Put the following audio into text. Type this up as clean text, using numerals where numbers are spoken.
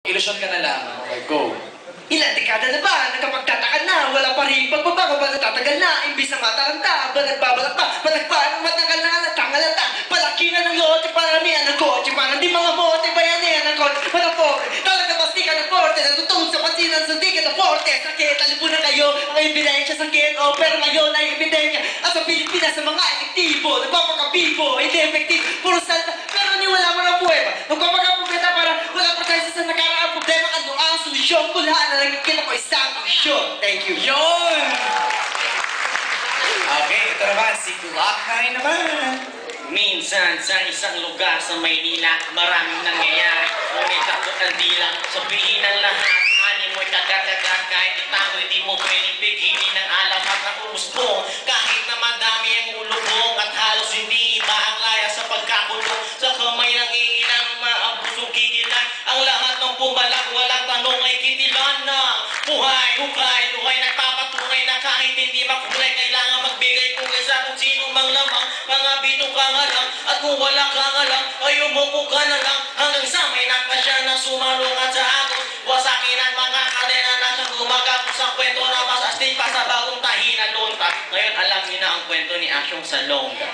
Ilusyon ka na lang. Okay, go. Ilang dekada na ba? Nagkapagtataka na, wala pa rin pagbabago ba natatagal na? Imbis na mataranta, ba nagbabalak pa? Balagpa ng matagal na tangalata. Palaki na ng lote, paramihan ng kotse. Parang di mga mote, bayanihan ng kotse. Mga pobre, talaga bastika ng porte. Natutungod sa pasinan sa ticket ng porte. Sakit, alipunan kayo, ang ebidensya sakit. O, pero ngayon ay ebidensya. At sa Pilipinas, sa mga efektibo, nagpapakapibo, hindi efektibo, puro salta. Pero niwala mo ng buhay ba? Nagpapakapugeta para wala pa tayo sa nakaraang problema. Ano ang solusyon? Kulahan na nakikita ko isang solusyon. Thank you. Yun! Okay, ito naman, si Kulakay naman. Minsan sa isang lugar sa Maynila, maraming nangyayari. Ngunit ako kandilang sabihin ng lahat. Anin mo'y kagat-kagat kahit itago, hindi mo pwedeng biginin ng alamat na umusbong. Kahit na madami ang ulubong at halos hindi iba ang laya sa pagkakulong. Sa kamay ng iilang maabusong kikilan. Ang lahat ng pumalag, walang tanong ay kitilan na. Buhay, hukay, luhay, nagpapatunay na kahit hindi makulay. Kailangan magbigay kulay sa kung sino mang lamang. Mga bito ka nga lang, at kung wala ka nga lang, ay umupo ka na lang. Hanggang sa may nakasya na sumalungat sa agos. Wasakin ang mga kadena na siyang gumagapos ang kwento na mas astig pa sa bagong tahi na lonta. Ngayon alam niyo na ang kwento ni Asyong Salonga.